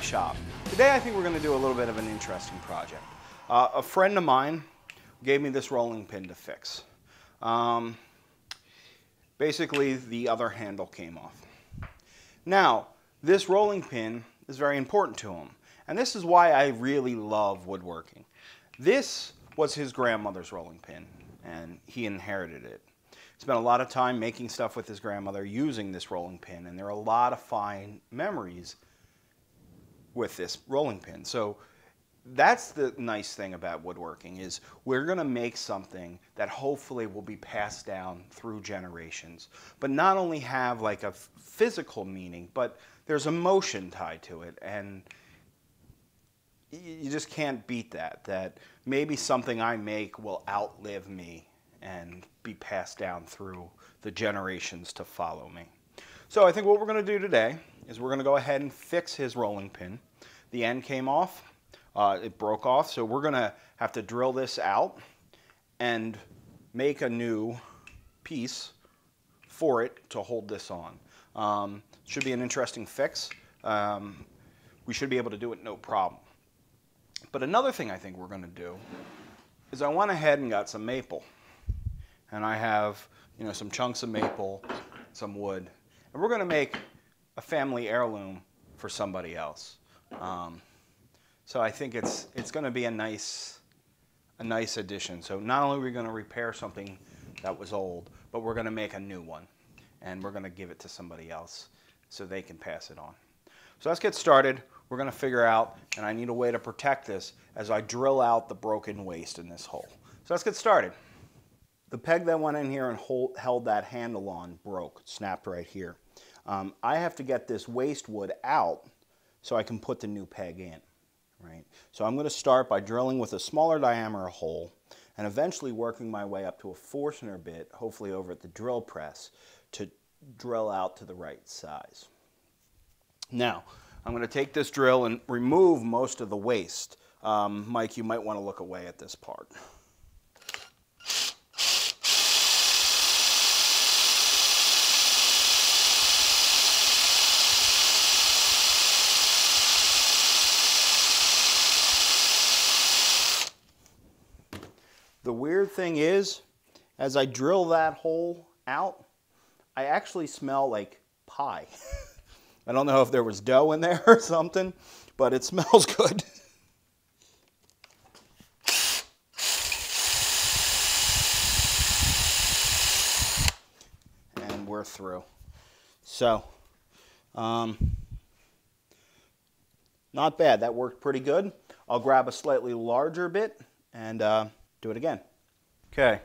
my shop. Today I think we're going to do a little bit of an interesting project. A friend of mine gave me this rolling pin to fix. Basically the other handle came off. Now this rolling pin is very important to him, and this is why I really love woodworking. This was his grandmother's rolling pin and he inherited it. Spent a lot of time making stuff with his grandmother using this rolling pin, and there are a lot of fine memories with this rolling pin. So that's the nice thing about woodworking, is we're going to make something that hopefully will be passed down through generations, but not only have like a physical meaning, but there's emotion tied to it, and you just can't beat that. That maybe something I make will outlive me and be passed down through the generations to follow me. So I think what we're going to do today is we're going to go ahead and fix his rolling pin. The end came off, it broke off, so we're going to have to drill this out and make a new piece for it to hold this on. Should be an interesting fix. We should be able to do it no problem. But another thing I think we're going to do is I went ahead and got some maple. And I have, some chunks of maple, some wood, and we're going to make a family heirloom for somebody else. So I think it's going to be a nice addition. So not only are we going to repair something that was old, but we're going to make a new one, and we're going to give it to somebody else so they can pass it on. So let's get started. We're going to figure out, and I need a way to protect this as I drill out the broken waste in this hole. So let's get started. The peg that went in here and held that handle on broke, snapped right here. I have to get this waste wood out so I can put the new peg in, right? So I'm going to start by drilling with a smaller diameter hole and eventually working my way up to a Forstner bit, hopefully over at the drill press, to drill out to the right size. Now, I'm going to take this drill and remove most of the waste. Mike, you might want to look away at this part. The weird thing is, as I drill that hole out, I actually smell like pie. I don't know if there was dough in there or something, but it smells good. And we're through. So, not bad. That worked pretty good. I'll grab a slightly larger bit and do it again. Okay,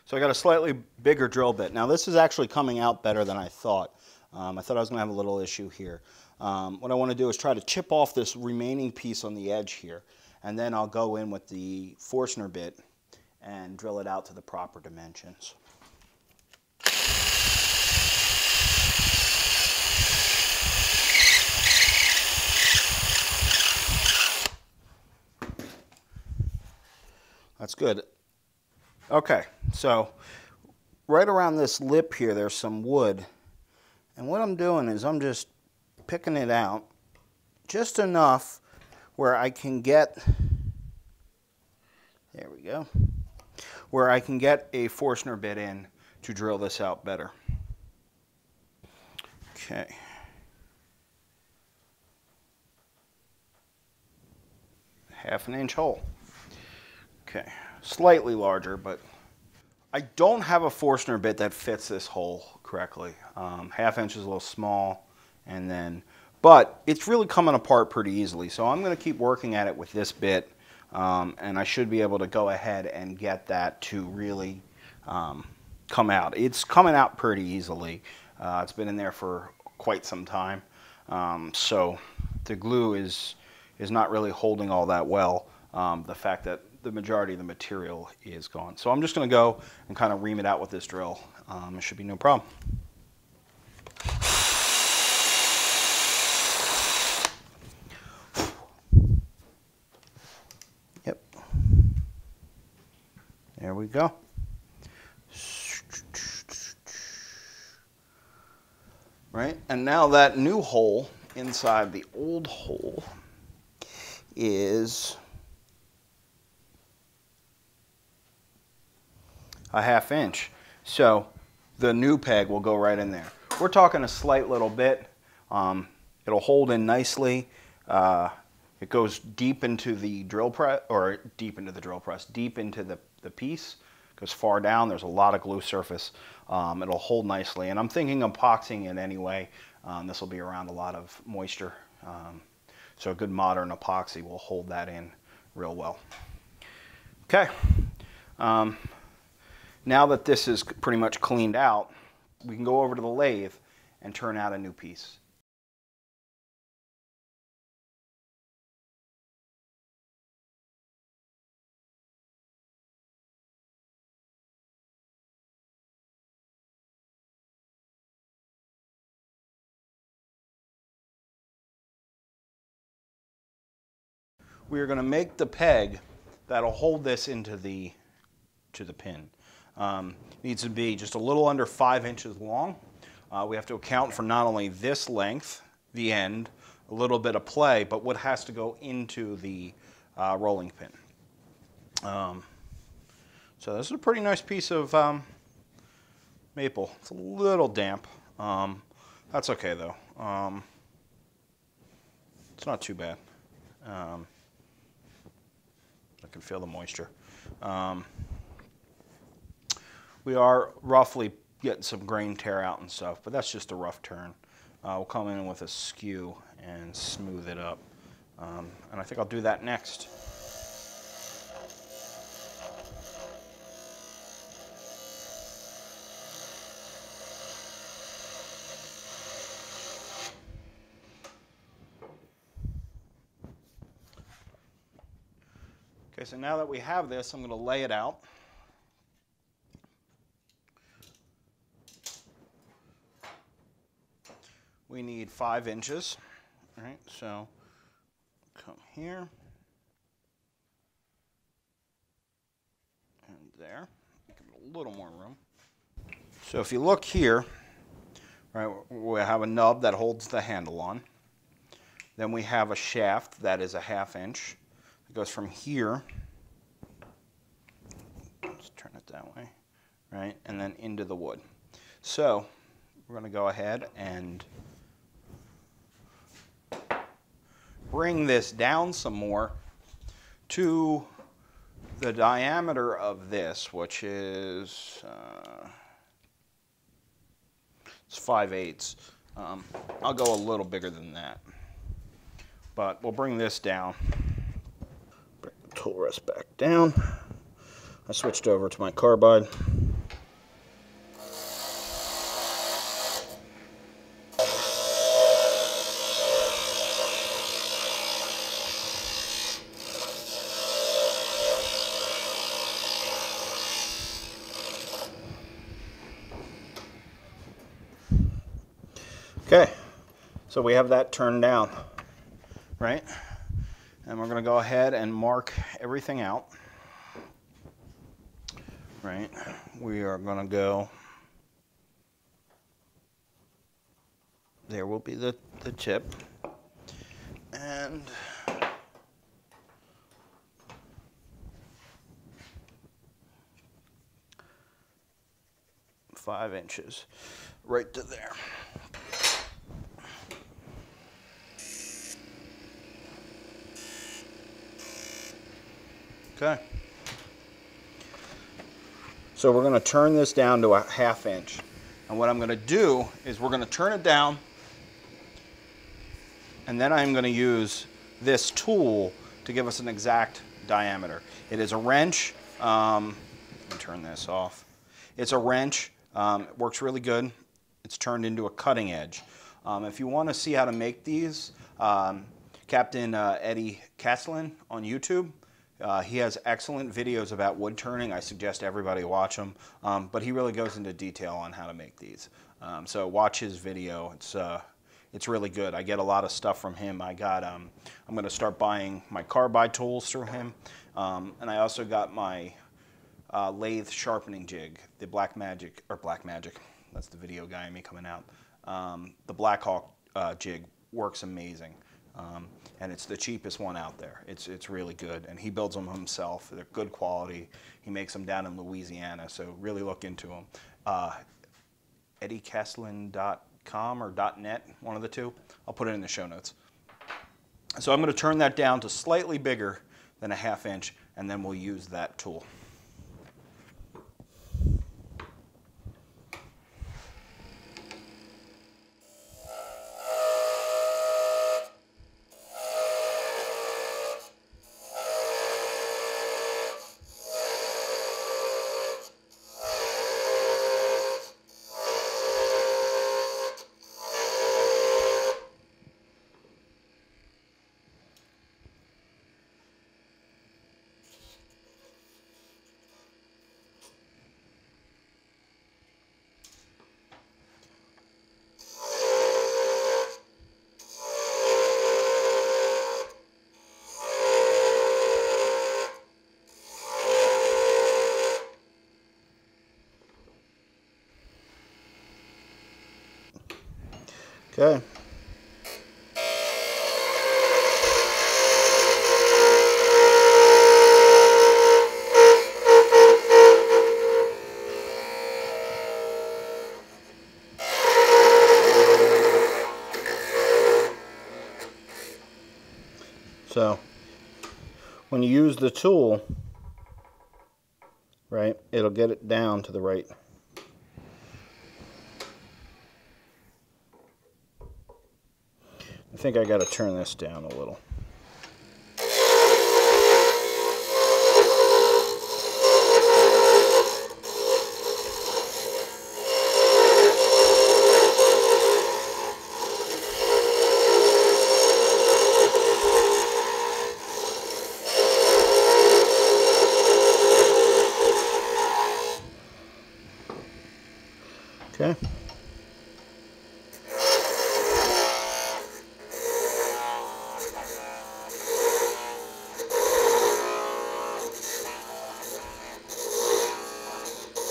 so I got a slightly bigger drill bit. Now this is actually coming out better than I thought. I thought I was going to have a little issue here. What I want to do is try to chip off this remaining piece on the edge here, and then I'll go in with the Forstner bit and drill it out to the proper dimensions. That's good. Okay, so right around this lip here, there's some wood. And what I'm doing is I'm just picking it out just enough where I can get, there we go, where I can get a Forstner bit in to drill this out better. Okay. Half an inch hole. Okay, slightly larger, but I don't have a Forstner bit that fits this hole correctly. Half inch is a little small, but it's really coming apart pretty easily. So I'm going to keep working at it with this bit, and I should be able to go ahead and get that to really come out. It's coming out pretty easily. It's been in there for quite some time, so the glue is not really holding all that well. The fact that the majority of the material is gone. So I'm just going to go and kind of ream it out with this drill. It should be no problem. Yep. There we go. Right, and now that new hole inside the old hole is a 1/2 inch. So the new peg will go right in there. We're talking a slight little bit. It'll hold in nicely. It goes deep into the drill press, or deep into the piece. Goes far down. There's a lot of glue surface. It'll hold nicely, and I'm thinking epoxying it anyway. This will be around a lot of moisture, so a good modern epoxy will hold that in real well. Okay, now that this is pretty much cleaned out, we can go over to the lathe and turn out a new piece. We are going to make the peg that'll hold this into the pin. Needs to be just a little under 5 inches long. We have to account for not only this length, the end, a little bit of play, but what has to go into the rolling pin. So this is a pretty nice piece of maple. It's a little damp. That's okay though. It's not too bad. I can feel the moisture. We are roughly getting some grain tear out and stuff, but that's just a rough turn. We'll come in with a skew and smooth it up. And I think I'll do that next. Okay, so now that we have this, I'm going to lay it out. We need 5 inches. All right, so come here and there. Give it a little more room. So if you look here, right, we have a nub that holds the handle on. Then we have a shaft that is a 1/2 inch. It goes from here, let's turn it that way, right, and then into the wood. So we're going to go ahead and bring this down some more to the diameter of this, which is it's 5/8. I'll go a little bigger than that, but we'll bring this down. Bring the tool rest back down. I switched over to my carbide. Okay, so we have that turned down, right? And we're going to go ahead and mark everything out, right? We are going to go, there will be the tip, and five inches right to there. Okay. So we're going to turn this down to a 1/2 inch. And what I'm going to do is we're going to turn it down, and then I'm going to use this tool to give us an exact diameter. It is a wrench. Let me turn this off. It's a wrench. It works really good. It's turned into a cutting edge. If you want to see how to make these, Captain Eddie Caslin on YouTube, he has excellent videos about wood turning. I suggest everybody watch them, but he really goes into detail on how to make these. So watch his video. It's really good. I get a lot of stuff from him. I'm going to start buying my carbide tools through him, and I also got my lathe sharpening jig, the Black Magic. That's the video guy in me coming out. The Blackhawk jig works amazing. And it's the cheapest one out there. It's really good, and he builds them himself. They're good quality. He makes them down in Louisiana, so really look into them. EddieCaslin.com or .net, one of the two. I'll put it in the show notes. So I'm going to turn that down to slightly bigger than a 1/2 inch, and then we'll use that tool. Okay. So when you use the tool, right, it'll get it down to the right. I think I got to turn this down a little. Okay.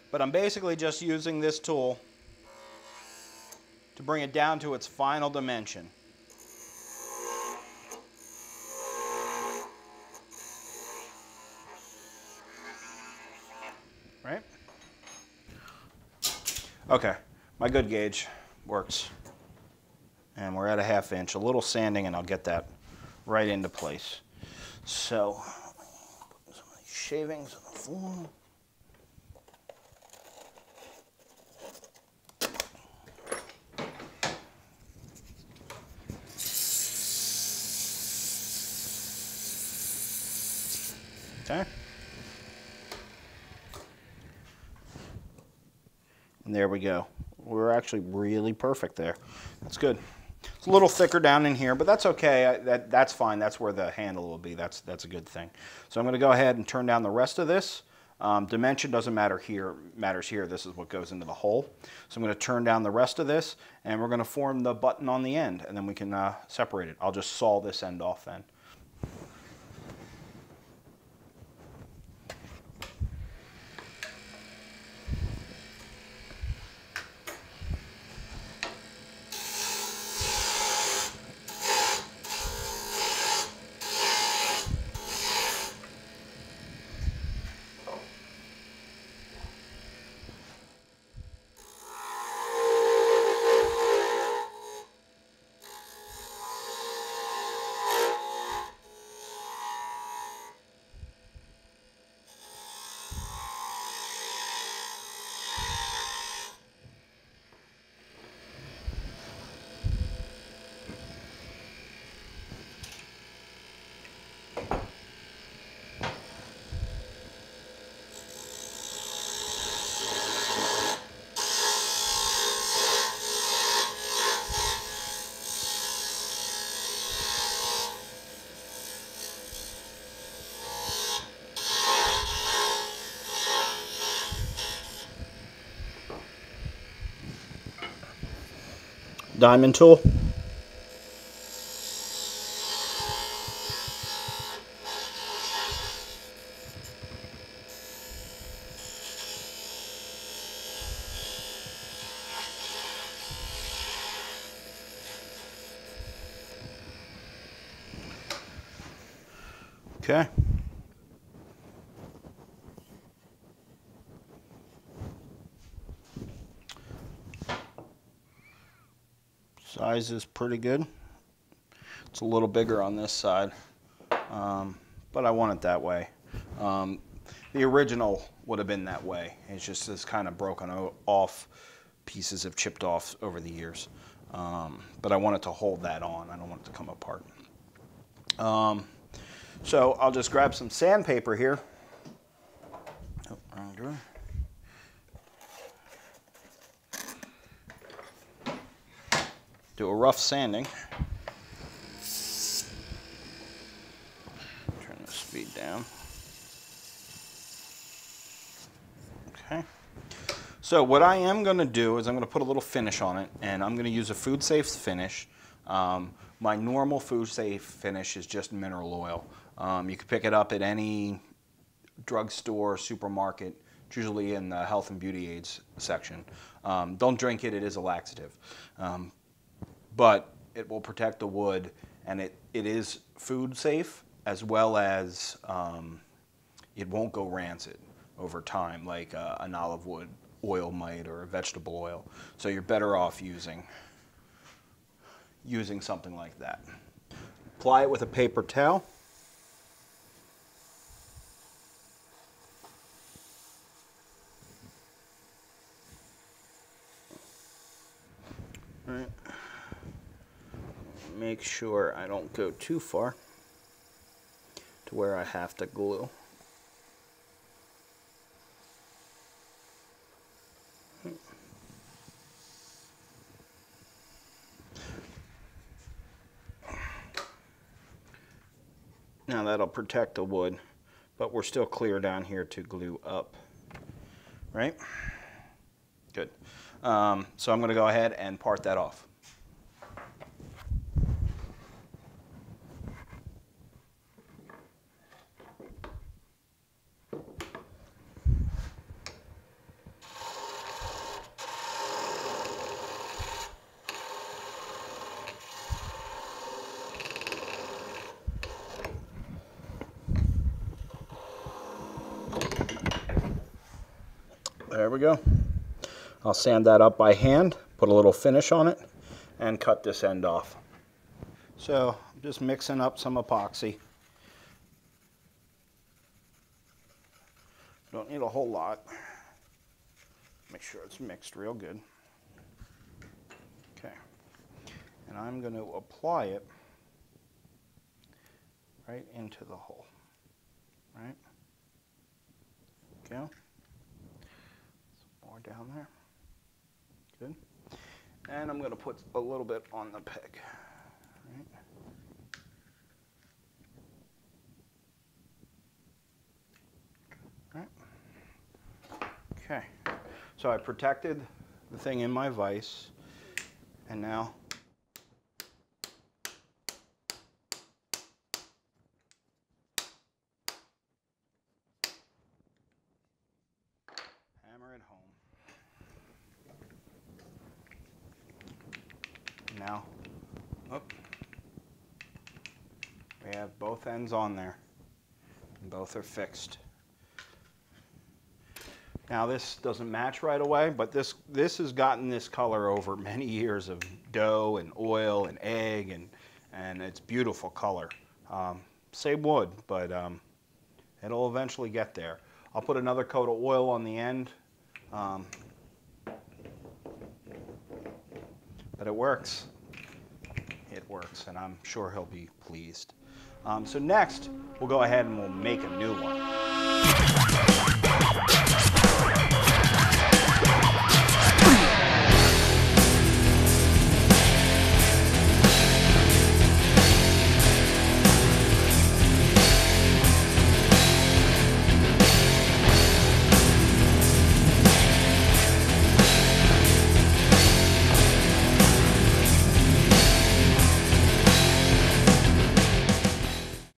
But I'm basically just using this tool to bring it down to its final dimension. Right? Okay, my good gauge works. And we're at a 1/2 inch. A little sanding and I'll get that right into place. So, put some of these shavings on the floor. Okay. And there we go. We're actually really perfect there. That's good. It's a little thicker down in here, but that's okay. That's fine. That's where the handle will be. That's a good thing. So I'm going to go ahead and turn down the rest of this. Dimension doesn't matter here. It matters here. This is what goes into the hole. So I'm going to turn down the rest of this, and we're going to form the button on the end, and then we can separate it. I'll just saw this end off then. Diamond tool. Okay. Size is pretty good. It's a little bigger on this side, but I want it that way. The original would have been that way. It's just this kind of broken off, pieces have chipped off over the years. But I want it to hold that on. I don't want it to come apart. So I'll just grab some sandpaper here. Oh, wrong drawer. Do a rough sanding. Turn the speed down. Okay. So what I am going to do is I'm going to put a little finish on it, and I'm going to use a food safe finish. My normal food safe finish is just mineral oil. You can pick it up at any drugstore, supermarket. It's usually in the health and beauty aids section. Don't drink it, it is a laxative. But it will protect the wood, and it is food safe, as well as it won't go rancid over time like an olive wood oil might or a vegetable oil. So you're better off using something like that. Apply it with a paper towel. All right. Make sure I don't go too far to where I have to glue. Now that'll protect the wood, but we're still clear down here to glue up, right? Good. So I'm going to go ahead and part that off. There we go. I'll sand that up by hand, put a little finish on it, and cut this end off. So I'm just mixing up some epoxy. Don't need a whole lot. Make sure it's mixed real good. Okay. And I'm going to apply it right into the hole. Right? Go. Down there. Good. And I'm going to put a little bit on the peg. Right. Right. Okay. So I protected the thing in my vise, and now hammer it home. Now, we have both ends on there, and both are fixed. Now this doesn't match right away, but this has gotten this color over many years of dough and oil and egg, and it's beautiful color. Same wood, but it'll eventually get there. I'll put another coat of oil on the end. But it works. It works, and I'm sure he'll be pleased. So next, we'll go ahead and we'll make a new one.